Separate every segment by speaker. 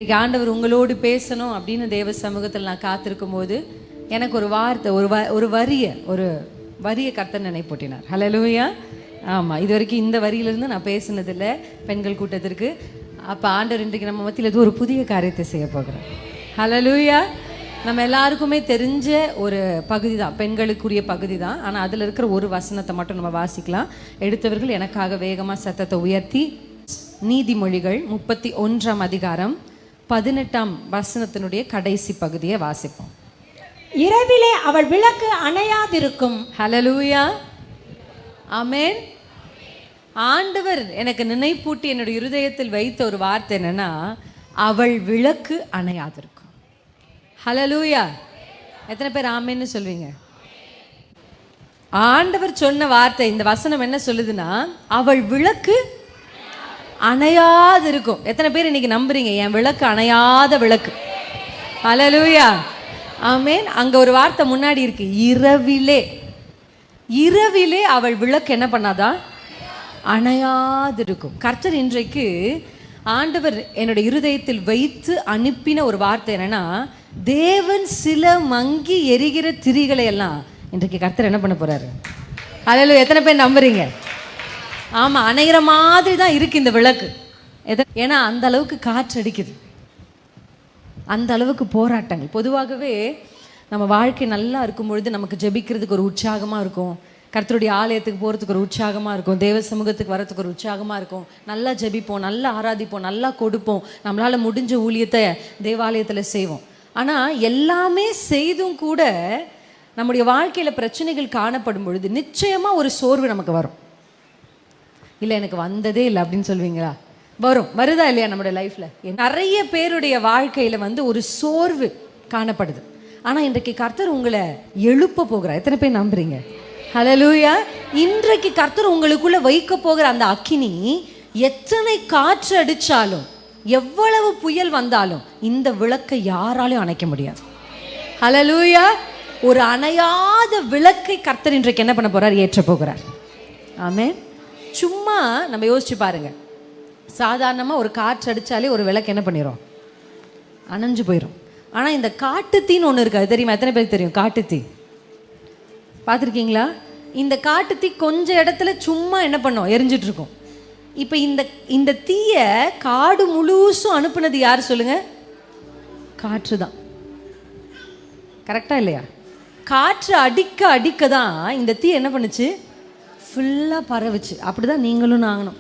Speaker 1: இன்னைக்கு ஆண்டவர் உங்களோடு பேசணும் அப்படின்னு தேவ சமூகத்தில் நான் காத்திருக்கும் போது எனக்கு ஒரு வார்த்தை ஒரு வரியை கர்த்தர் நினைப்பூட்டினார். ஹல்லேலூயா. ஆமாம், இது வரைக்கும் இந்த வரியிலிருந்து நான் பேசினதில்லை பெண்கள் கூட்டத்திற்கு. அப்போ ஆண்டவர் இன்றைக்கு நம்ம மத்தியில் ஒரு புதிய காரியத்தை செய்ய போகிறோம். ஹல்லேலூயா. நம்ம எல்லாருக்குமே தெரிஞ்ச ஒரு பகுதி தான், பெண்களுக்குரிய பகுதி தான். ஆனால் அதில் இருக்கிற ஒரு வசனத்தை மட்டும் நம்ம வாசிக்கலாம். எடுத்தவர்கள் எனக்காக வேகமாக சத்தத்தை உயர்த்தி நீதிமொழிகள் 31ஆம் அதிகாரம் 18ஆம் வசனத்தினுடைய கடைசி பகுதியை வாசிப்போம்.
Speaker 2: இரவிலே அவள் விளக்கு அணையாதிருக்கும்.
Speaker 1: ஹல்லேலூயா. ஆமென். ஆண்டவர் எனக்கு நினைப்பூட்டி என்னுடைய இருதயத்தில் வைத்த ஒரு வார்த்தை என்னன்னா, அவள் விளக்கு அணையாதிருக்கும். ஹல்லேலூயா. எத்தனை பேர் ஆமென்னு சொல்வீங்க? ஆண்டவர் சொன்ன வார்த்தை, இந்த வசனம் என்ன சொல்லுதுன்னா, அவள் விளக்கு அணையாது இருக்கும். எத்தனை பேர் இன்னைக்கு நம்புறீங்க என் விளக்கு அணையாத விளக்கு? ஹல்லேலூயா. ஆமென். அங்க ஒரு வார்த்தை முன்னாடி இருக்கு, இரவிலே. இரவிலே அவள் விளக்கு என்ன பண்ணாதா? அணையாது இருக்கும். கர்த்தர் இன்றைக்கு ஆண்டவர் என்னுடைய இருதயத்தில் வைத்து அனுப்பின ஒரு வார்த்தை என்னன்னா, தேவன் சில மங்கி எரிகிற திரிகளை எல்லாம் இன்றைக்கு கர்த்தர் என்ன பண்ண போறாரு? ஹல்லேலூயா. எத்தனை பேர் நம்புறீங்க? ஆமாம், அணைகிற மாதிரி தான் இருக்குது இந்த விளக்கு. ஏன்னா அந்த அளவுக்கு காற்று அடிக்குது, அந்த அளவுக்கு போராட்டங்கள். பொதுவாகவே நம்ம வாழ்க்கை நல்லா இருக்கும் பொழுது நமக்கு ஜெபிக்கிறதுக்கு ஒரு உற்சாகமாக இருக்கும், கர்த்தருடைய ஆலயத்துக்கு போகிறதுக்கு ஒரு உற்சாகமாக இருக்கும், தேவ சமூகத்துக்கு வரத்துக்கு ஒரு உற்சாகமாக இருக்கும். நல்லா ஜெபிப்போம், நல்லா ஆராதிப்போம், நல்லா கொடுப்போம், நம்மளால் முடிஞ்ச ஊழியத்தை தேவாலயத்தில் செய்வோம். ஆனால் எல்லாமே செய்தும் கூட நம்முடைய வாழ்க்கையில் பிரச்சனைகள் காணப்படும் பொழுது நிச்சயமாக ஒரு சோர்வு நமக்கு வரும். இல்லை எனக்கு வந்ததே இல்லை அப்படின்னு சொல்வீங்களா? வருதா இல்லையா? நம்முடைய லைஃப்பில் நிறைய பேருடைய வாழ்க்கையில் ஒரு சோர்வு காணப்படுது. ஆனால் இன்றைக்கு கர்த்தர் உங்களை எழுப்ப போகிறார். எத்தனை பேர் நம்புறீங்க? ஹல்லேலூயா. இன்றைக்கு கர்த்தர் உங்களுக்குள்ள வைக்க போகிற அந்த அக்கினி எத்தனை காற்று அடித்தாலும், எவ்வளவு புயல் வந்தாலும் இந்த விளக்கை யாராலையும் அணைக்க முடியாது. ஹல்லேலூயா. ஒரு அணையாத விளக்கை கர்த்தர் இன்றைக்கு என்ன பண்ண போகிறார்? ஏற்ற போகிறார். ஆமென். சும்மா நம்ம யோசிச்சு பாருங்க, சாதாரணமாக ஒரு காற்று அடித்தாலே ஒரு விளக்கு என்ன பண்ணிடும்? அணைஞ்சு போயிடும். ஆனால் இந்த காட்டுத்தீன்னு ஒன்று இருக்குது, அது தெரியுமா? எத்தனை பேருக்கு தெரியும் காட்டுத்தீ? பார்த்துருக்கீங்களா? இந்த காட்டுத்தீ கொஞ்சம் இடத்துல சும்மா என்ன பண்ணோம்? எரிஞ்சிட்டு இருக்கும். இப்போ இந்த தீயை காடு முழுசும் அனுப்புனது யார் சொல்லுங்க? காற்று தான். கரெக்டா இல்லையா? காற்று அடிக்க அடிக்க தான் இந்த தீ என்ன பண்ணுச்சு? ஃபுல்லாக பரவுச்சு. அப்படி தான் நீங்களும் நாங்கணும்.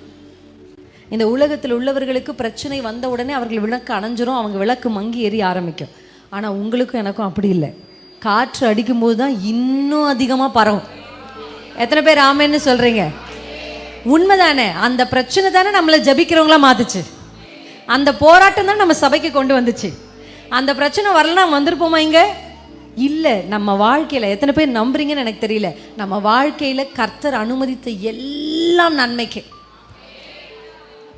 Speaker 1: இந்த உலகத்தில் உள்ளவர்களுக்கு பிரச்சனை வந்த உடனே அவர்கள் விளக்கு அணைஞ்சிரும், அவங்க விளக்கு மங்கி எரிய ஆரம்பிக்கும். ஆனால் உங்களுக்கும் எனக்கும் அப்படி இல்லை. காற்று அடிக்கும்போது தான் இன்னும் அதிகமாக பரவும். எத்தனை பேர் ஆமேன்னு சொல்கிறீங்க? உண்மைதானே? அந்த பிரச்சனை தானே நம்மளை ஜபிக்கிறவங்களா மாத்துச்சு. அந்த போராட்டம் தான் நம்ம சபைக்கு கொண்டு வந்துச்சு. அந்த பிரச்சனை வரலன்னா வந்திருப்போமா இங்கே? இல்லை. நம்ம வாழ்க்கையில் எத்தனை பேர் நம்புறீங்கன்னு எனக்கு தெரியல, நம்ம வாழ்க்கையில் கர்த்தர் அனுமதித்த எல்லாம் நன்மைக்கு.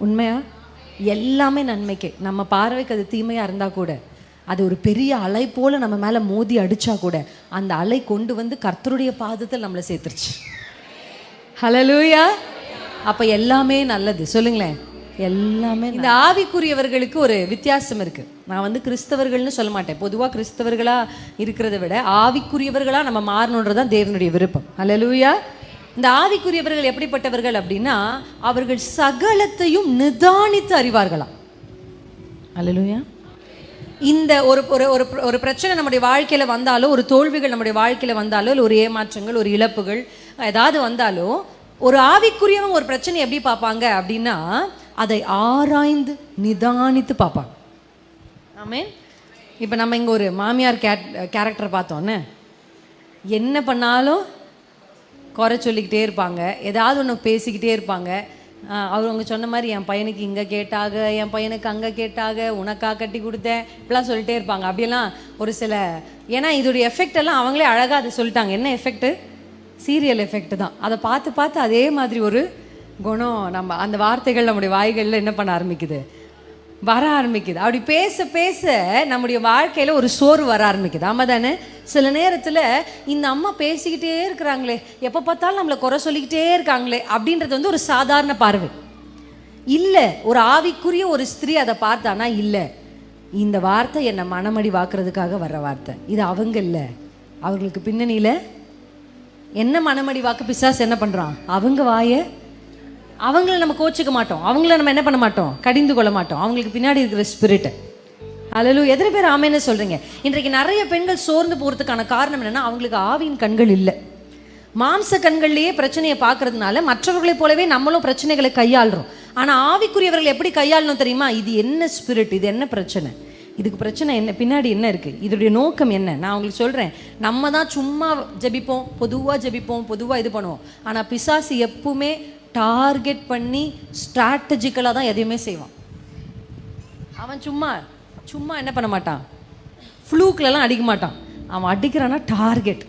Speaker 1: உண்மையா? எல்லாமே நன்மைக்கு. நம்ம பார்வைக்கு அது தீமையாக இருந்தால் கூட, அது ஒரு பெரிய அலை போல் நம்ம மேலே மோதி அடித்தா கூட, அந்த அலை கொண்டு வந்து கர்த்தருடைய பாதத்தில் நம்மளை சேர்த்துருச்சு. ஹல்லேலூயா. அப்போ எல்லாமே நல்லது. சொல்லுங்களேன், எல்லாமே. இந்த ஆவிக்குரியவர்களுக்கு ஒரு வித்தியாசம் இருக்குது. நான் கிறிஸ்தவர்கள்னு சொல்ல மாட்டேன். பொதுவாக கிறிஸ்தவர்களாக இருக்கிறத விட ஆவிக்குரியவர்களாக நம்ம மாறணுன்றதான் தேவனுடைய விருப்பம். ஹல்லேலூயா. இந்த ஆவிக்குரியவர்கள் எப்படிப்பட்டவர்கள் அப்படின்னா, அவர்கள் சகலத்தையும் நிதானித்து அறிவார்களாம். ஹல்லேலூயா. இந்த ஒரு பிரச்சனை நம்முடைய வாழ்க்கையில் வந்தாலோ, ஒரு தோல்விகள் நம்முடைய வாழ்க்கையில் வந்தாலோ, இல்லை ஒரு ஏமாற்றங்கள், ஒரு இழப்புகள் ஏதாவது வந்தாலோ, ஒரு ஆவிக்குரியவங்க ஒரு பிரச்சனை எப்படி பார்ப்பாங்க அப்படின்னா, அதை ஆராய்ந்து நிதானித்து பார்ப்பாங்க. ஆமென். இப்போ நம்ம இங்கே ஒரு மாமியார் கேரக்டர் பார்த்தோன்னு, என்ன பண்ணாலும் குறை சொல்லிக்கிட்டே இருப்பாங்க, ஏதாவது ஒன்று பேசிக்கிட்டே இருப்பாங்க. அவங்க சொன்ன மாதிரி என் பையனுக்கு இங்கே கேட்டாங்க, என் பையனுக்கு அங்கே கேட்டாங்க, உனக்கா கட்டி கொடுத்தேன், இப்படிலாம் சொல்லிட்டே இருப்பாங்க. அப்படியெல்லாம் ஒரு சில, ஏன்னா இதோடைய எஃபெக்ட் எல்லாம் அவங்களே அழகாக அதை சொல்லிட்டாங்க. என்ன எஃபெக்ட்டு? சீரியல் எஃபெக்ட் தான். அதை பார்த்து பார்த்து அதே மாதிரி ஒரு குணம் நம்ம அந்த வார்த்தைகள் நம்முடைய வாய்களில் என்ன பண்ண ஆரம்பிக்குது? வர ஆரம்பிக்குது. அப்படி பேச பேச நம்முடைய வாழ்க்கையில் ஒரு சோர்வு வர ஆரம்பிக்குது. ஆமாம் தானே? சில நேரத்தில் இந்த அம்மா பேசிக்கிட்டே இருக்கிறாங்களே, எப்போ பார்த்தாலும் நம்மளை குறை சொல்லிக்கிட்டே இருக்காங்களே அப்படின்றது ஒரு சாதாரண பார்வை. இல்லை, ஒரு ஆவிக்குரிய ஒரு ஸ்திரீ அதை பார்த்தானா இல்லை, இந்த வார்த்தை என்னை மனமடி வாக்குறதுக்காக வர்ற வார்த்தை. இது அவங்க இல்லை, அவங்களுக்கு பின்னணியில் என்ன மனமடி வாக்கு பிசாசு என்ன பண்ணுறான்? அவங்க வாயை, அவங்கள நம்ம கோச்சிக்க மாட்டோம், அவங்கள நம்ம என்ன பண்ண மாட்டோம், கடிந்து கொள்ள மாட்டோம். அவங்களுக்கு பின்னாடி இருக்கிற ஸ்பிரிட்டு. அல்லேலூயா. எத்தனை பேர் ஆமேன்னு சொல்கிறீங்க? இன்றைக்கு நிறைய பெண்கள் சோர்ந்து போகிறதுக்கான காரணம் என்னென்னா, அவங்களுக்கு ஆவியின் கண்கள் இல்லை. மாம்ச கண்கள்லேயே பிரச்சனையை பார்க்கறதுனால மற்றவர்களைப் போலவே நம்மளும் பிரச்சனைகளை கையாளுறோம். ஆனால் ஆவிக்குரியவர்கள் எப்படி கையாளணும் தெரியுமா? இது என்ன ஸ்பிரிட், இது என்ன பிரச்சனை, இதுக்கு பிரச்சனை என்ன, பின்னாடி என்ன இருக்குது, இதோடைய நோக்கம் என்ன? நான் உங்களுக்கு சொல்கிறேன், நம்ம தான் சும்மா ஜெபிப்போம், பொதுவாக இது பண்ணுவோம். ஆனால் பிசாசு எப்பவுமே டார்கெட் பண்ணி ஸ்ட்ராட்டஜிக்கலாக தான் எதையுமே செய்வான். அவன் சும்மா என்ன பண்ண மாட்டான், ஃப்ளூக்லலாம் அடிக்க மாட்டான். அவன் அடிக்கிறான்னா டார்கெட்.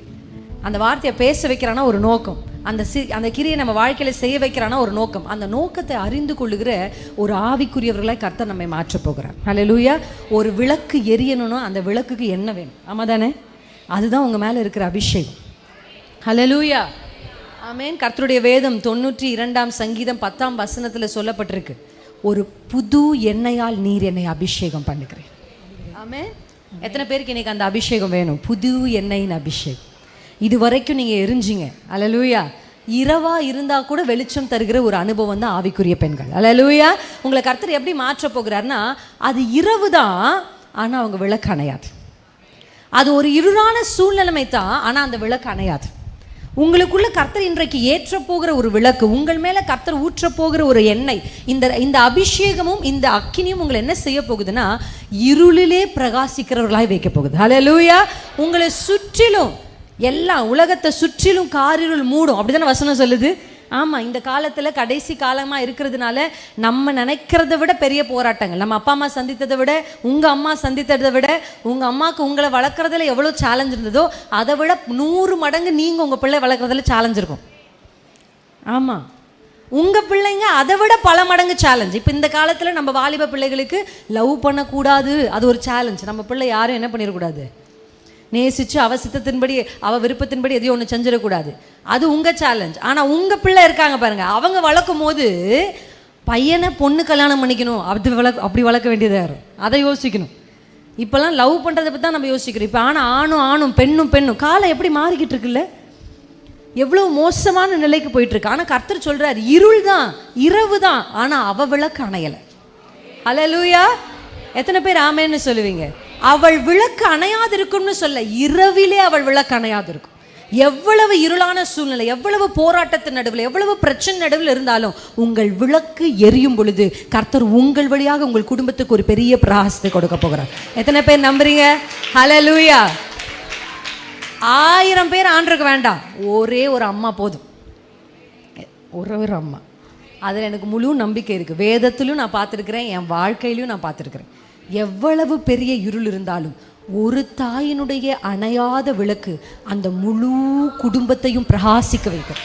Speaker 1: அந்த வார்த்தையை பேச வைக்கிறானா ஒரு நோக்கம், அந்த கிரியை நம்ம வாழ்க்கையில் செய்ய வைக்கிறானா ஒரு நோக்கம். அந்த நோக்கத்தை அறிந்து கொள்ளுகிற ஒரு ஆவிக்குரியவர்களாய் கர்த்தர் நம்மை மாற்றப் போகிறார். அல்லேலூயா. ஒரு விளக்கு எரியணும்னா அந்த விளக்குக்கு என்ன வேணும்? ஆமாம் தானே? அதுதான் உங்கள் மேலே இருக்கிற அபிஷேகம். அல்லேலூயா. ஆமென். கர்த்தருடைய வேதம் 92 சங்கீதம் 10 சொல்லப்பட்டிருக்கு, ஒரு புது எண்ணெயால் நீர் என்னை அபிஷேகம் பண்ணுகிறேன். ஆமென். எத்தனை பேருக்கு இன்னைக்கு அந்த அபிஷேகம் வேணும்? புது எண்ணெயின் அபிஷேகம். இது வரைக்கும் நீங்கள் எரிஞ்சிங்க. அல்லேலூயா. இரவா இருந்தால் கூட வெளிச்சம் தருகிற ஒரு அனுபவம் தான் ஆவிக்குரிய பெண்கள். அல்லேலூயா. உங்களை கர்த்தர் எப்படி மாற்ற போகிறார்னா, அது இரவு தான், ஆனால் அவங்க விளக்கு அணையாது. அது ஒரு இருளான சூழ்நிலைமை தான், ஆனால் அந்த விளக்கு அணையாது. உங்களுக்குள்ள கர்த்தர் இன்றைக்கு ஏற்ற போகிற ஒரு விளக்கு, உங்கள் மேலே கர்த்தர் ஊற்ற போகிற ஒரு எண்ணெய், இந்த அபிஷேகமும் இந்த அக்கினியும் உங்களை என்ன செய்ய போகுதுன்னா, இருளிலே பிரகாசிக்கிறவர்களாய் வைக்க போகுது. அல்லேலூயா. உங்களை சுற்றிலும் எல்லாம், உலகத்தை சுற்றிலும் காரிருள் மூடும், அப்படிதானே வசனம் சொல்லுது. ஆமாம். இந்த காலத்தில் கடைசி காலமாக இருக்கிறதுனால நம்ம நினைக்கிறத விட பெரிய போராட்டங்கள், நம்ம அப்பா அம்மா சந்தித்ததை விட, உங்கள் அம்மா சந்தித்ததை விட, உங்கள் அம்மாவுக்கு உங்களை வளர்க்குறதுல எவ்வளோ சேலஞ்ச் இருந்ததோ அதை விட 100 மடங்கு நீங்கள் உங்கள் பிள்ளை வளர்க்குறதுல சேலஞ்ச் இருக்கும். ஆமாம். உங்கள் பிள்ளைங்க அதை விட பல மடங்கு சேலஞ்ச். இப்போ இந்த காலத்தில் நம்ம வாலிப பிள்ளைகளுக்கு லவ் பண்ணக்கூடாது, அது ஒரு சேலஞ்ச். நம்ம பிள்ளை யாரும் என்ன பண்ணிடக்கூடாது, நேசித்து அவ சித்தத்தின்படி அவ விருப்பத்தின்படி எதையும் ஒன்று செஞ்சிடக்கூடாது, அது உங்கள் சேலஞ்ச். ஆனால் உங்கள் பிள்ளை இருக்காங்க பாருங்கள், அவங்க வளர்க்கும் போது பையனை பொண்ணு கல்யாணம் பண்ணிக்கணும், அப்படி வளர்க்க வேண்டியதாக இருக்கும். அதை யோசிக்கணும். இப்போல்லாம் லவ் பண்ணுறதை பற்றி தான் நம்ம யோசிக்கிறோம். இப்போ ஆனால் ஆணும் பெண்ணும் காலம் எப்படி மாறிக்கிட்டு இருக்குல்ல, எவ்வளோ மோசமான நிலைக்கு போயிட்டுருக்கு. ஆனால் கர்த்தர் சொல்கிறார், இருள் தான், இரவு தான், ஆனால் அவ விளக்கு அணையலை. அல்லேலூயா. எத்தனை பேர் ஆமேன்னு சொல்லுவீங்க? அவள் விளக்கு அணையாது இருக்கும்னு சொல்ல, இரவிலே அவள் விளக்கு அணையாது இருக்கும். எவ்வளவு இருளான சூழ்நிலை, எவ்வளவு போராட்டத்தின் நடுவில், எவ்வளவு பிரச்சனை நடுவில் இருந்தாலும் உங்கள் விளக்கு எரியும் பொழுது கர்த்தர் உங்கள் வழியாக உங்கள் குடும்பத்துக்கு ஒரு பெரிய பிரகாசத்தை கொடுக்க போகிறார். எத்தனை பேர் நம்புறீங்க? ஹல்லேலூயா. 1000 பேர் ஆண்டருக்கு வேண்டாம், ஒரே ஒரு அம்மா போதும். ஒரு அம்மா, அதில் எனக்கு முழு நம்பிக்கை இருக்குது. வேதத்திலும் நான் பார்த்துருக்கிறேன், என் வாழ்க்கையிலையும் நான் பார்த்துருக்கிறேன். எவ்வளவு பெரிய இருள் இருந்தாலும் ஒரு தாயினுடைய அணையாத விளக்கு அந்த முழு குடும்பத்தையும் பிரகாசிக்க வைக்கும்.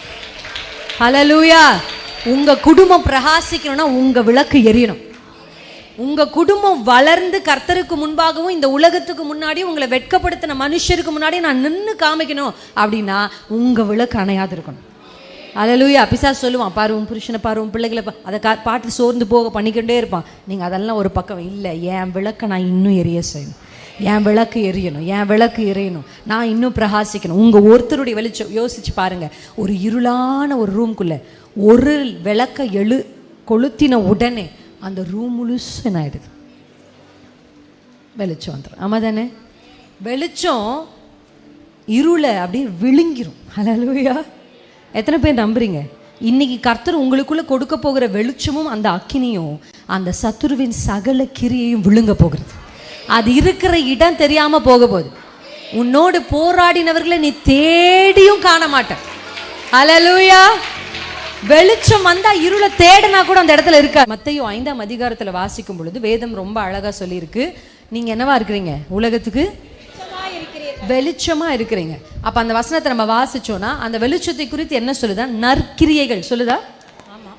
Speaker 1: ஹல்லேலூயா. உங்க குடும்பம் பிரகாசிக்கணும்னா உங்க விளக்கு எரியணும். உங்க குடும்பம் வளர்ந்து கர்த்தருக்கு முன்பாகவும் இந்த உலகத்துக்கு முன்னாடி உங்களை வெட்கப்படுத்தின மனுஷருக்கு முன்னாடி நான் நின்று காமிக்கணும் அப்படின்னா உங்க விளக்கு அணையாது இருக்கணும். அல்லேலூயா. பிசாசு சொல்லுவான், பாரு உன் புருஷனை பாரு, உன் பிள்ளைகளை அதை பாட்டு சோர்ந்து போக பண்ணிக்கிட்டே இருப்பான். நீங்கள் அதெல்லாம் ஒரு பக்கம் இல்லை, என் விளக்கை நான் இன்னும் எரிய செய்யணும், என் விளக்கு எரியணும், நான் இன்னும் பிரகாசிக்கணும். உங்கள் ஒருத்தருடைய வெளிச்சம் யோசிச்சு பாருங்கள். ஒரு இருளான ஒரு ரூம்குள்ளே ஒரு விளக்கை கொளுத்தின உடனே அந்த ரூம் முழுசு என்ன ஆயிடுது, வெளிச்சம் வந்துடும். ஆமாம் தானே? வெளிச்சம் இருளை அப்படியே விழுங்கிரும். அல்லேலூயா. எத்தனை பேர் நம்புறீங்க? இன்னைக்கு கர்த்தர் உங்களுக்குள்ள கொடுக்க போகிற வெளிச்சமும் அந்த அக்கினியும் அந்த சத்துருவின் சகல கிரியையும் விழுங்க போகிறது. அது இருக்கிற இடம் தெரியாம போக போகுது. உன்னோடு போராடினவர்களை நீ தேடியும் காண மாட்ட. அல்லேலூயா. வெளிச்சம் வந்தா இருளை தேடினா கூட அந்த இடத்துல இருக்க. மத்தேயு 5ஆம் அதிகாரத்துல வாசிக்கும் பொழுது வேதம் ரொம்ப அழகா சொல்லியிருக்கு, நீங்க என்னவா இருக்கிறீங்க, உலகத்துக்கு வெளிச்சமா இருக்கிறீங்க. அப்ப அந்த வசனத்தை நம்ம வாசிச்சோம்னா அந்த வெளிச்சத்தை குறித்து என்ன சொல்லுதா, நற்கிரியைகள் சொல்லுதா. ஆமா,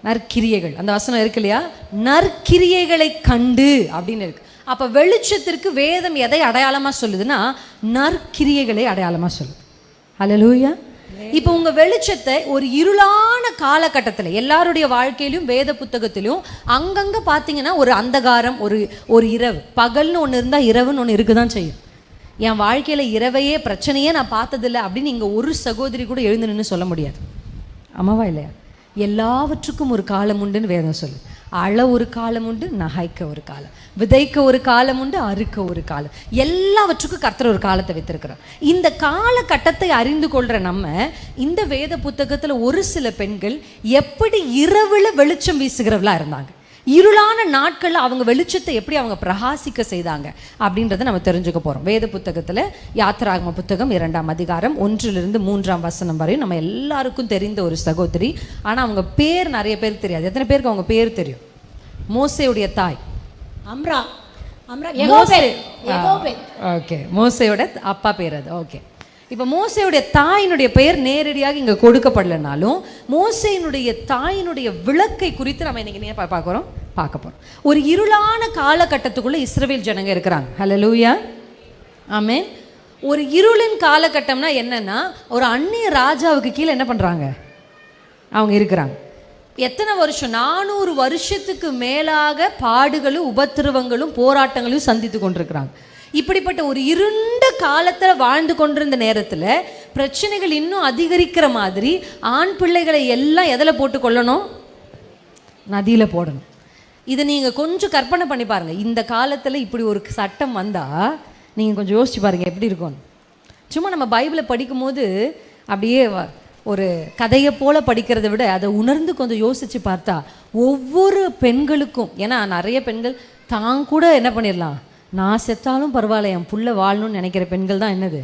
Speaker 1: நற்கிரியைகள் அந்த வசனம் இருக்கு இல்லையா, நற்கிரியைகளை கண்டு அப்படின்னு இருக்கு. அப்ப வெளிச்சத்திற்கு வேதம் எதை அடையாளமா சொல்லுதுன்னா நற்கிரியைகளை அடையாளமா சொல்லுது. ஹல்லேலூயா. இப்போ உங்க வெளிச்சத்தை ஒரு இருளான காலகட்டத்தில் எல்லாருடைய வாழ்க்கையிலும் வேத புத்தகத்திலும் அங்கங்க பார்த்தீங்கன்னா ஒரு அந்தகாரம், ஒரு இரவு. பகல்னு ஒன்று இருந்தால் இரவுன்னு ஒன்று இருக்குதான் செய்யும். என் வாழ்க்கையில் இரவையே பிரச்சனையே நான் பார்த்ததில்லை அப்படின்னு இங்கே ஒரு சகோதரி கூட எழுந்து நின்று சொல்ல முடியாது. ஆமாவா இல்லையா? எல்லாவற்றுக்கும் ஒரு காலம் உண்டுன்னு வேதம் சொல்லு. அழ ஒரு காலம் உண்டு, நகைக்க ஒரு காலம், விதைக்க ஒரு காலம் உண்டு, அறுக்க ஒரு காலம். எல்லாவற்றுக்கும் கர்த்தர் ஒரு காலத்தை வைத்திருக்கிறார். இந்த காலகட்டத்தை அறிந்து கொள்கிற நம்ம இந்த வேத புத்தகத்தில் ஒரு சில பெண்கள் எப்படி இரவுல வெளிச்சம் வீசுகிறவளா இருந்தாங்க, இருளான நாட்களில் அவங்க வெளிச்சத்தை எப்படி அவங்க பிரகாசிக்க செய்தாங்க அப்படின்றத நம்ம தெரிஞ்சுக்க போகிறோம். வேத புத்தகத்தில் யாத்திராகம புத்தகம் 2ஆம் அதிகாரம் 1-3 வரையும் நம்ம எல்லாருக்கும் தெரிந்த ஒரு சகோதரி. ஆனால் அவங்க பேர் நிறைய பேருக்கு தெரியாது. எத்தனை பேருக்கு அவங்க பேர் தெரியும்? மோசேயுடைய தாய்
Speaker 2: அம்ரா.
Speaker 1: ஓகே, மோசேயோட அப்பா பேர் அது. ஓகே, இப்போ மோசேயுடைய தாயினுடைய பெயர் நேரடியாக இங்கே கொடுக்கப்படலைனாலும் மோசேயினுடைய தாயினுடைய விளக்கை குறித்து நம்ம இன்னைக்கு பார்க்க போகிறோம். ஒரு இருளான காலகட்டத்துக்குள்ளே இஸ்ரவேல் ஜனங்க இருக்கிறாங்க. ஹல்லேலூயா, ஆமென். ஒரு இருளின் காலகட்டம்னா என்னன்னா, ஒரு அந்நிய ராஜாவுக்கு கீழே என்ன பண்ணுறாங்க, அவங்க இருக்கிறாங்க. எத்தனை வருஷம்? 400 வருஷத்துக்கு மேலாக பாடுகளும் உபத்திரவங்களும் போராட்டங்களையும் சந்தித்து கொண்டிருக்கிறாங்க. இப்படிப்பட்ட ஒரு இருண்ட காலத்தில் வாழ்ந்து கொண்டிருந்த நேரத்தில் பிரச்சனைகள் இன்னும் அதிகரிக்கிற மாதிரி ஆண் பிள்ளைகளை எல்லாம் எதில் போட்டு கொள்ளணும்? நதியில் போடணும். இதை நீங்கள் கொஞ்சம் கற்பனை பண்ணி பாருங்கள். இந்த காலத்தில் இப்படி ஒரு சட்டம் வந்தால் நீங்கள் கொஞ்சம் யோசிச்சு பாருங்கள் எப்படி இருக்கும்னு. சும்மா நம்ம பைபிளை படிக்கும்போது அப்படியே ஒரு கதையை போல் படிக்கிறத விட அதை உணர்ந்து கொஞ்சம் யோசித்து பார்த்தா ஒவ்வொரு பெண்களுக்கும், ஏன்னா நிறைய பெண்கள் தான் கூட என்ன பண்ணிடலாம், நான் செத்தாலும் பரவாயில்ல என் புள்ள வாழணும்னு நினைக்கிற பெண்கள் தான் என்னது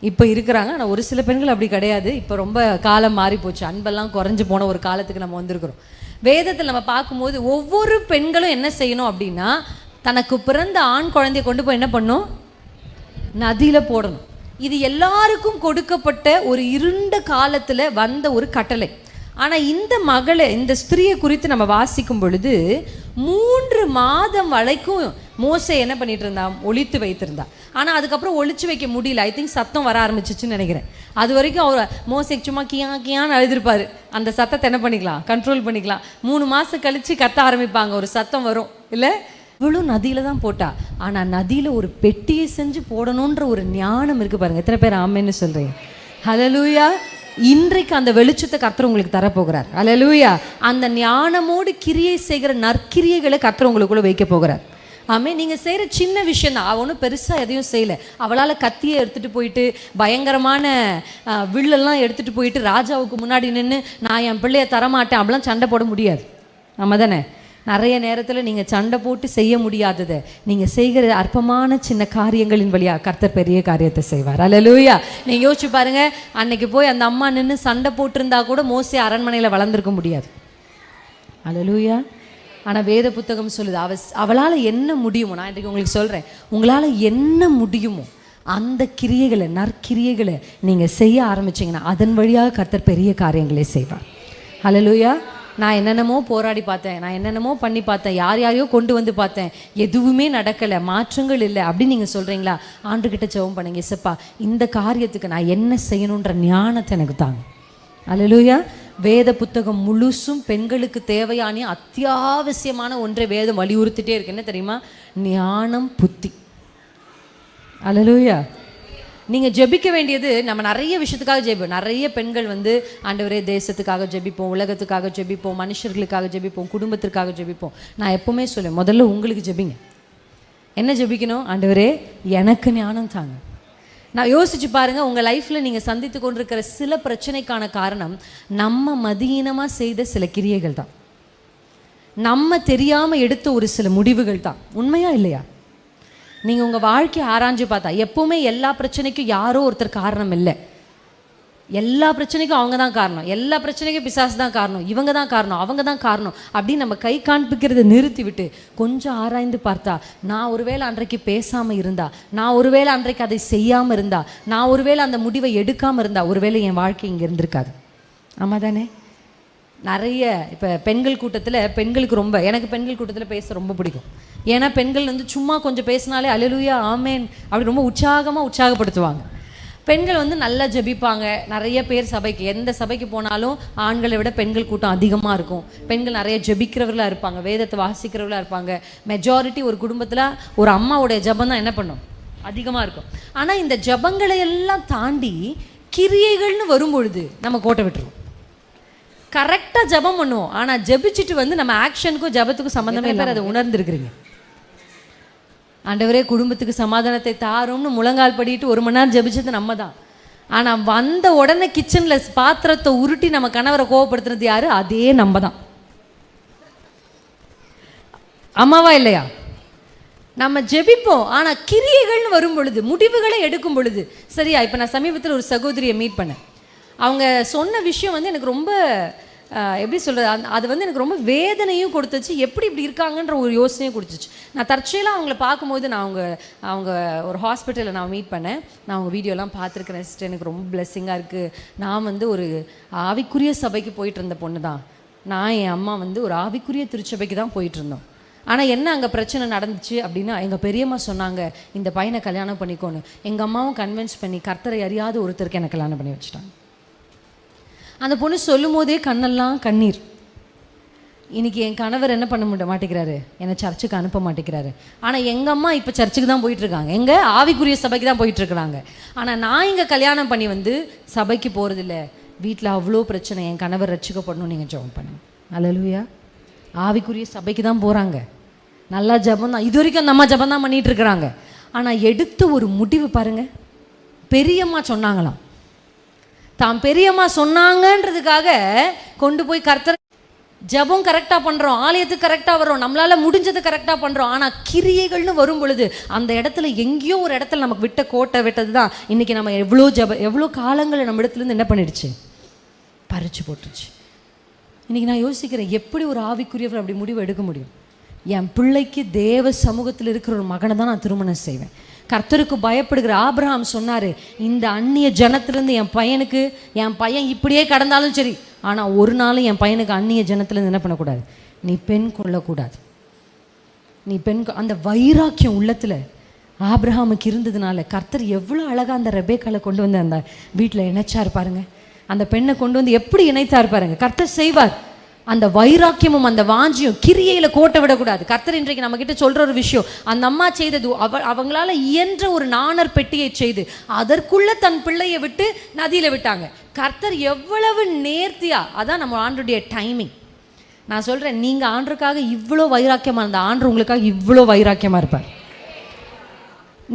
Speaker 1: இப்போ இருக்கிறாங்க. ஆனால் ஒரு சில பெண்கள் அப்படி கிடையாது. இப்போ ரொம்ப காலம் மாறி போச்சு, அன்பெல்லாம் குறைஞ்சி போன ஒரு காலத்துக்கு நம்ம வந்திருக்கிறோம். வேதத்தில் நம்ம பார்க்கும்போது ஒவ்வொரு பெண்களும் என்ன செய்யணும் அப்படின்னா, தனக்கு பிறந்த ஆண் குழந்தைய கொண்டு போய் என்ன பண்ணும், நதியில் போடணும். இது எல்லாருக்கும் கொடுக்கப்பட்ட ஒரு இருண்ட காலத்தில் வந்த ஒரு கட்டளை. ஆனால் இந்த ஸ்திரியை குறித்து நம்ம வாசிக்கும் பொழுது 3 மாதம் வரைக்கும் மோசே என்ன பண்ணிட்டு இருந்தா, ஒளித்து வைத்திருந்தா. ஆனால் அதுக்கப்புறம் ஒளிச்சு வைக்க முடியல. ஐ திங்க் சத்தம் வர ஆரம்பிச்சிச்சுன்னு நினைக்கிறேன். அது வரைக்கும் அவர் மோசே சும்மா கியான்னு அழுதுருப்பாரு. அந்த சத்தத்தை என்ன பண்ணிக்கலாம், கண்ட்ரோல் பண்ணிக்கலாம். 3 மாதம் கழித்து கத்த ஆரம்பிப்பாங்க, ஒரு சத்தம் வரும் இல்லை. இவ்வளோ நதியில் தான் போட்டா. ஆனால் நதியில் ஒரு பெட்டியை செஞ்சு போடணுன்ற ஒரு ஞானம் இருக்குது பாருங்கள். எத்தனை பேர் ஆமேன்னு சொல்கிறீங்க? ஹல்லேலூயா. இன்றைக்கு அந்த வெளிச்சத்தை கர்த்தர் உங்களுக்கு தரப்போகிறார். ஹல்லேலூயா. அந்த ஞானமோடு கிரியை செய்கிற நற்கிரியைகளை கர்த்தர் உங்களுக்குள்ளே வைக்க போகிறார். ஆமாம். நீங்கள் செய்கிற சின்ன விஷயம் தான். அவனும் பெருசாக எதையும் செய்யலை. அவளால் கத்தியை எடுத்துகிட்டு போயிட்டு பயங்கரமான வில்லெல்லாம் எடுத்துகிட்டு போயிட்டு ராஜாவுக்கு முன்னாடி நின்று நான் என் பிள்ளையை தரமாட்டேன் அப்படிலாம் சண்டை போட முடியாது. ஆமாம் தானே? நிறைய நேரத்தில் நீங்கள் சண்டை போட்டு செய்ய முடியாததை நீங்கள் செய்கிற அற்பமான சின்ன காரியங்களின் வழியாக கர்த்தர் பெரிய காரியத்தை செய்வார். அல்லேலூயா. நீங்கள் யோசிச்சு பாருங்கள், அன்னைக்கு போய் அந்த அம்மா நின்று சண்டை போட்டிருந்தா கூட மோசே அரண்மனையில் வளர்ந்துருக்க முடியாது. அல்லேலூயா. ஆனால் வேத புத்தகம் சொல்லுது அவளால் என்ன முடியுமோ, நான் இன்றைக்கு உங்களுக்கு சொல்கிறேன், உங்களால் என்ன முடியுமோ அந்த கிரியைகளை நற்கிரியைகளை நீங்கள் செய்ய ஆரம்பிச்சிங்கன்னா அதன் வழியாக கர்த்தர் பெரிய காரியங்களே செய்வார். அல்லேலூயா. நான் என்னென்னமோ போராடி பார்த்தேன், நான் என்னென்னமோ பண்ணி பார்த்தேன், யாரையோ கொண்டு வந்து பார்த்தேன், எதுவுமே நடக்கலை, மாற்றங்கள் இல்லை அப்படின்னு நீங்கள் சொல்கிறீங்களா? ஆண்டுகிட்ட ஜெபம் பண்ணுங்க. இயேசுப்பா, இந்த காரியத்துக்கு நான் என்ன செய்யணுன்ற ஞானத்தை எனக்கு தாங்க. அல்லேலூயா. வேத புத்தகம் முழுசும் பெண்களுக்கு தேவையான அத்தியாவசியமான ஒன்றை வேதம் வலியுறுத்திட்டே இருக்கு. என்ன தெரியுமா? ஞானம், புத்தி. அல்லேலூயா. நீங்கள் ஜெபிக்க வேண்டியது, நம்ம நிறைய விஷயத்துக்காக ஜெபிப்போம். நிறைய பெண்கள் ஆண்டவரே தேசத்துக்காக ஜெபிப்போம், உலகத்துக்காக ஜெபிப்போம், மனுஷர்களுக்காக ஜெபிப்போம், குடும்பத்திற்காக ஜெபிப்போம். நான் எப்பவுமே சொல்லுவேன், முதல்ல உங்களுக்கு ஜெபிங்க. என்ன ஜெபிக்கணும்? ஆண்டவரே எனக்கு ஞானம் தாங்க. நான் யோசிச்சு பாருங்கள், உங்கள் லைஃப்பில் நீங்கள் சந்தித்து கொண்டிருக்கிற சில பிரச்சனைக்கான காரணம் நம்ம மதியீனமாக செய்த சில கிரியைகள் தான், நம்ம தெரியாமல் எடுத்த ஒரு சில முடிவுகள் தான். உண்மையா இல்லையா? நீங்கள் உங்கள் வாழ்க்கையை ஆராய்ஞ்சு பார்த்தா எப்போவுமே எல்லா பிரச்சனைக்கும் யாரோ ஒருத்தர் காரணம் இல்லை. எல்லா பிரச்சனைக்கும் அவங்க தான் காரணம், எல்லா பிரச்சனைக்கும் பிசாசு தான் காரணம், இவங்க தான் காரணம், அவங்க தான் காரணம் அப்படின்னு நம்ம கை காண்பிக்கிறத நிறுத்தி விட்டு கொஞ்சம் ஆராய்ந்து பார்த்தா, நான் ஒருவேளை அன்றைக்கு பேசாமல் இருந்தா, நான் ஒருவேளை அன்றைக்கு அதை செய்யாமல் இருந்தா, நான் ஒருவேளை அந்த முடிவை எடுக்காமல் இருந்தா, ஒருவேளை என் வாழ்க்கை இங்கே இருந்திருக்காது. ஆமாம் தானே? நிறைய இப்போ பெண்கள் கூட்டத்தில் எனக்கு பெண்கள் கூட்டத்தில் பேச ரொம்ப பிடிக்கும். ஏன்னா பெண்கள் சும்மா கொஞ்சம் பேசினாலே அல்லேலூயா ஆமேன் அப்படி ரொம்ப உற்சாகப்படுத்துவாங்க. பெண்கள் வந்து நல்லா ஜெபிப்பாங்க. நிறைய பேர் சபைக்கு, எந்த சபைக்கு போனாலும் ஆண்களை விட பெண்கள் கூட்டம் அதிகமாக இருக்கும். பெண்கள் நிறைய ஜெபிக்கிறவர்களாக இருப்பாங்க, வேதத்தை வாசிக்கிறவர்களாக இருப்பாங்க. மெஜாரிட்டி ஒரு குடும்பத்தில் ஒரு அம்மாவுடைய ஜெபம் தான் என்ன பண்ணும், அதிகமாக இருக்கும். ஆனால் இந்த ஜெபங்களை எல்லாம் தாண்டி கிரியைகள்னு வரும்பொழுது நம்ம கோட்டை விட்டுருவோம். கரெக்டாக ஜெபம் பண்ணுவோம், ஆனால் ஜெபிச்சுட்டு வந்து நம்ம ஆக்ஷனுக்கும் ஜெபத்துக்கும் சம்மந்தமே இல்லை. அதை உணர்ந்துருக்குறீங்க. ஆண்டவரே குடும்பத்துக்கு சமாதானத்தை தாரும்னு முழங்கால் படிட்டு 1 மணி நேரம் ஜெபிச்சது நம்ம தான். ஆனால் வந்த உடனே கிச்சனில் பாத்திரத்தை உருட்டி நம்ம கணவரை கோவப்படுத்துறது யாரு? அதே நம்ம தான். அம்மாவா இல்லையா? நம்ம ஜெபிப்போம், ஆனால் கிரியைகள்னு வரும் பொழுது, முடிவுகளை எடுக்கும் பொழுது சரியா. இப்போ நான் சமீபத்தில் ஒரு சகோதரியை மீட் பண்ணேன். அவங்க சொன்ன விஷயம் வந்து எனக்கு ரொம்ப எப்படி சொல்கிறது, அது வந்து எனக்கு ரொம்ப வேதனையும் கொடுத்துச்சு. எப்படி இப்படி இருக்காங்கன்ற ஒரு யோசனையும் கொடுத்துச்சு. நான் தற்செயலாக அவங்கள பார்க்கும்போது அவங்க ஒரு ஹாஸ்பிட்டலில் நான் மீட் பண்ணேன். நான் அவங்க வீடியோலாம் பார்த்துருக்கிறேன். சிஸ்டர், எனக்கு ரொம்ப பிளெஸ்ஸிங்காக இருக்குது. நான் வந்து ஒரு ஆவிக்குரிய சபைக்கு போயிட்டு இருந்த பொண்ணு தான். நான் என் அம்மா வந்து ஒரு ஆவிக்குரிய திருச்சபைக்கு தான் போயிட்டு இருந்தோம். ஆனால் என்ன அங்கே பிரச்சனை நடந்துச்சு அப்படின்னா, எங்கள் பெரியம்மா சொன்னாங்க இந்த பையனை கல்யாணம் பண்ணிக்கோன்னு. எங்கள் அம்மாவும் கன்வின்ஸ் பண்ணி கர்த்தரை அறியாத ஒருத்தருக்கு எனக்கு கல்யாணம் பண்ணி வச்சுட்டாங்க. அந்த பொண்ணு சொல்லும் போதே கண்ணெல்லாம் கண்ணீர். இன்னைக்கு என் கணவர் என்ன பண்ண மாட்டேங்கிறாரு, என்னை சர்ச்சுக்கு அனுப்ப மாட்டேங்கிறாரு. ஆனால் எங்கள் அம்மா இப்போ சர்ச்சுக்கு தான் போயிட்டுருக்காங்க, எங்கள் ஆவிக்குரிய சபைக்கு தான் போயிட்டுருக்குறாங்க. ஆனால் நான் இங்கே கல்யாணம் பண்ணி வந்து சபைக்கு போகிறதில்ல. வீட்டில் அவ்வளோ பிரச்சனை, என் கணவர் ரட்சிக்கப்படணும், நீங்கள் ஜெபம் பண்ணுங்க. அல்லேலூயா. ஆவிக்குரிய சபைக்கு தான் போகிறாங்க, நல்லா ஜெபம் தான். இது வரைக்கும் அந்த அம்மா ஜெபம் தான் பண்ணிகிட்டு இருக்கிறாங்க. ஆனால் எடுத்த ஒரு முடிவு பாருங்கள். பெரியம்மா சொன்னாங்களாம், தாம் பெரியம்மா சொன்னாங்கன்றதுக்காக கொண்டு போய் கர்த்தர் ஜெபம் கரெக்டாக பண்ணுறோம், ஆலயத்துக்கு கரெக்டாக வர்றோம், நம்மளால் முடிஞ்சது கரெக்டாக பண்ணுறோம். ஆனால் கிரியைகள்னு வரும் பொழுது அந்த இடத்துல எங்கேயோ ஒரு இடத்துல நமக்கு விட்ட கோட்டை விட்டது தான் இன்றைக்கி நம்ம எவ்வளோ காலங்களை நம்ம இடத்துலேருந்து என்ன பண்ணிடுச்சு, பறிச்சு போட்டுருச்சு. இன்றைக்கி நான் யோசிக்கிறேன், எப்படி ஒரு ஆவிக்குரியவர் அப்படி முடிவு எடுக்க முடியும்? என் பிள்ளைக்கு தேவ சமூகத்தில் இருக்கிற ஒரு மகனை தான் நான் திருமணம் செய்வேன். கர்த்தருக்கு பயப்படுகிற ஆபிரகாம் சொன்னார், இந்த அந்நிய ஜனத்திலேருந்து என் பையன் இப்படியே கடந்தாலும் சரி, ஆனால் ஒரு நாளும் என் பையனுக்கு அந்நிய ஜனத்திலேருந்து என்ன பண்ணக்கூடாது, நீ பெண் கொள்ளக்கூடாது. அந்த வைராக்கியம் உள்ளத்தில் ஆபிரகாமுக்கு இருந்ததுனால கர்த்தர் எவ்வளோ அழகாக அந்த ரெபேக்கால கொண்டு வந்து அந்த வீட்டில் இணைச்சார் பாருங்க. அந்த பெண்ணை கொண்டு வந்து எப்படி இணைத்தார் பாருங்க. கர்த்தர் செய்வார். அந்த வைராக்கியமும் அந்த வாஞ்சியும் கிரியையில கோட்டை விடக்கூடாது. கர்த்தர் இன்றைக்கு நம்ம கிட்ட சொல்ற ஒரு விஷயம், அந்த அம்மா செய்தது அவங்களால இயன்ற ஒரு நாணர் பெட்டியை செய்து அதற்குள்ள தன் பிள்ளையை விட்டு நதியில விட்டாங்க. கர்த்தர் எவ்வளவு நேர்த்தியா, அதான் நம்ம ஆண்டருடைய டைமிங். நான் சொல்றேன், நீங்க ஆண்டருக்காக இவ்வளோ வைராக்கியமா இருந்த ஆண்டு உங்களுக்காக இவ்வளோ வைராக்கியமா இருப்பார்.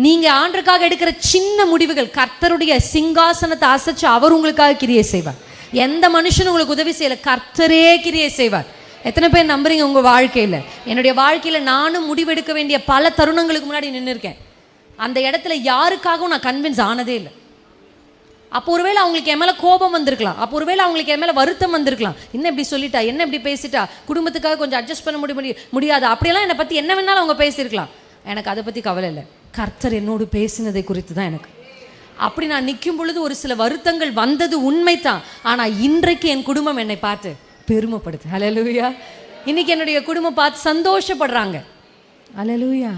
Speaker 1: நீங்க ஆண்டருக்காக எடுக்கிற சின்ன முடிவுகள் கர்த்தருடைய சிங்காசனத்தை அசைச்சு அவர் உங்களுக்காக கிரியை செய்வார். எந்த மனுஷனும் உங்களுக்கு உதவி செய்யல, கர்த்தரே கிரியை செய்வார். எத்தனை பேர் நம்புறீங்க உங்க வாழ்க்கையில? என்னுடைய வாழ்க்கையில நானும் முடிவெடுக்க வேண்டிய பல தருணங்களுக்கு முன்னாடி நின்று இருக்கேன். அந்த இடத்துல யாருக்காகவும் நான் கன்வின்ஸ் ஆனதே இல்லை. அப்போ ஒருவேளை அவங்களுக்கு என் மேல கோபம் வந்திருக்கலாம், அப்போ ஒருவேளை அவங்களுக்கு என் மேல வருத்தம் வந்திருக்கலாம். என்ன இப்படி சொல்லிட்டா, என்ன இப்படி பேசிட்டா, குடும்பத்துக்காக கொஞ்சம் அட்ஜஸ்ட் பண்ண முடியாது, அப்படியெல்லாம் என்னை பத்தி என்ன வேணாலும் அவங்க பேசியிருக்கலாம். எனக்கு அதை பத்தி கவலை இல்லை. கர்த்தர் என்னோடு பேசினதை குறித்து தான் எனக்கு. அப்படி நான் நிற்கும் பொழுது ஒரு சில வருத்தங்கள் வந்தது உண்மைதான். ஆனால் இன்றைக்கு என் குடும்பம் என்னை பார்த்து பெருமைப்படுது. அல்லேலூயா. இன்னைக்கு என்னுடைய குடும்பம் பார்த்து சந்தோஷப்படுறாங்க. அல்லேலூயா.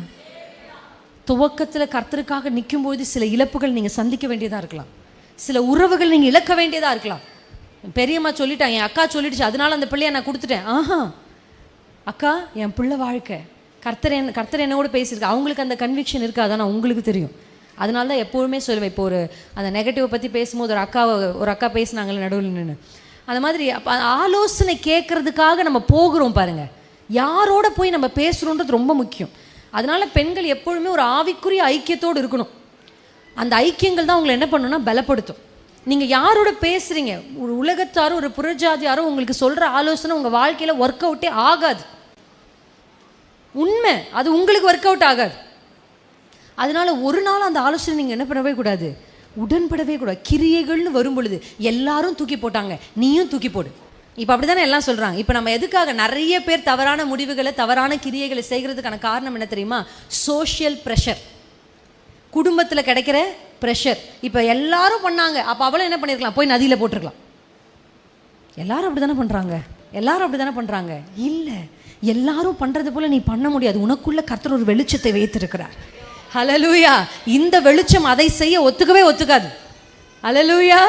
Speaker 1: துவக்கத்தில் கர்த்தருக்காக நிற்கும்போது சில இழப்புகள் நீங்கள் சந்திக்க வேண்டியதாக இருக்கலாம், சில உறவுகள் நீங்கள் இழக்க வேண்டியதாக இருக்கலாம். பெரியம்மா சொல்லிட்டாங்க, என் அக்கா சொல்லிடுச்சு, அதனால அந்த பிள்ளையை நான் கொடுத்துட்டேன். அக்கா, என் பிள்ளை வாழ்க்கை கர்த்தர் என்ன கூட பேசியிருக்கா. அவங்களுக்கு அந்த கன்விக்ஷன் இருக்கா, அதான் உங்களுக்கு தெரியும். அதனால தான் எப்போவுமே சொல்லுவேன். இப்போ அந்த நெகட்டிவை பற்றி பேசும்போது ஒரு அக்கா பேசினாங்களே நடுவில் நின்று, அந்த மாதிரி ஆலோசனை கேட்கறதுக்காக நம்ம போகிறோம் பாருங்க. யாரோட போய் நம்ம பேசுகிறோன்றது ரொம்ப முக்கியம். அதனால பெண்கள் எப்பொழுதுமே ஒரு ஆவிக்குரிய ஐக்கியத்தோடு இருக்கணும். அந்த ஐக்கியங்கள் தான் உங்களை என்ன பண்ணணும்னா பலப்படுத்தும். நீங்கள் யாரோட பேசுகிறீங்க, ஒரு உலகத்தாரோ ஒரு புறஜாதியாரோ உங்களுக்கு சொல்கிற ஆலோசனை உங்கள் வாழ்க்கையில் ஒர்க் அவுட்டே ஆகாது. உண்மை, அது உங்களுக்கு ஒர்க் அவுட் ஆகாது. அதனால ஒரு நாள் அந்த ஆலோசனை நீங்கள் என்ன பண்ணவே கூடாது, உடன்படவே கூடாது. கிரியைகள்னு வரும் பொழுது எல்லாரும் தூக்கி போட்டாங்க, நீயும் தூக்கி போடு. இப்போ அப்படி தானே எல்லாம் சொல்கிறாங்க. இப்போ நம்ம எதுக்காக நிறைய பேர் தவறான முடிவுகளை தவறான கிரியைகளை செய்கிறதுக்கான காரணம் என்ன தெரியுமா? சோஷியல் ப்ரெஷர், குடும்பத்தில் கிடைக்கிற ப்ரெஷர். இப்போ எல்லாரும் பண்ணாங்க, அப்போ அவளும் என்ன பண்ணியிருக்கலாம், போய் நதியில் போட்டிருக்கலாம். எல்லாரும் அப்படி தானே பண்ணுறாங்க. இல்லை, எல்லாரும் பண்ணுறது போல் நீ பண்ண முடியாது. உனக்குள்ள கர்த்தர் ஒரு வெளிச்சத்தை வைத்திருக்கிறார். ஹல்லேலூயா. இந்த வெளிச்சம் அதை செய்ய ஒத்துக்கவே ஒத்துக்காது. அல்லேலூயா.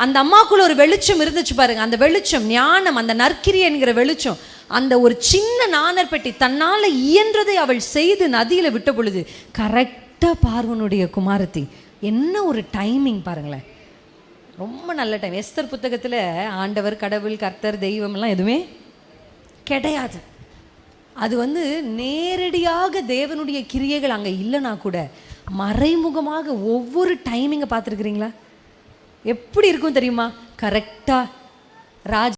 Speaker 1: அந்த அம்மாக்குள்ள ஒரு வெளிச்சம் இருந்துச்சு பாருங்க. அந்த வெளிச்சம் ஞானம், அந்த நற்கிரி என்கிற வெளிச்சம், அந்த ஒரு சின்ன நாணர் பெட்டி தன்னால் இயன்றதை அவள் செய்து நதியில் விட்ட பொழுது கரெக்டாக பார்வனுடைய குமாரத்தி, என்ன ஒரு டைமிங் பாருங்களேன், ரொம்ப நல்ல டைம். எஸ்தர் புத்தகத்தில் ஆண்டவர், கடவுள், கர்த்தர், தெய்வம்லாம் எதுவுமே கிடையாது. அது நேரடியாக தேவனுடைய கிரியைகள் அங்கே இல்லைனா கூட மறைமுகமாக ஒவ்வொரு டைமிங்கை பார்த்துருக்குறீங்களா? எப்படி இருக்கும் தெரியுமா? கரெக்டாக ராஜ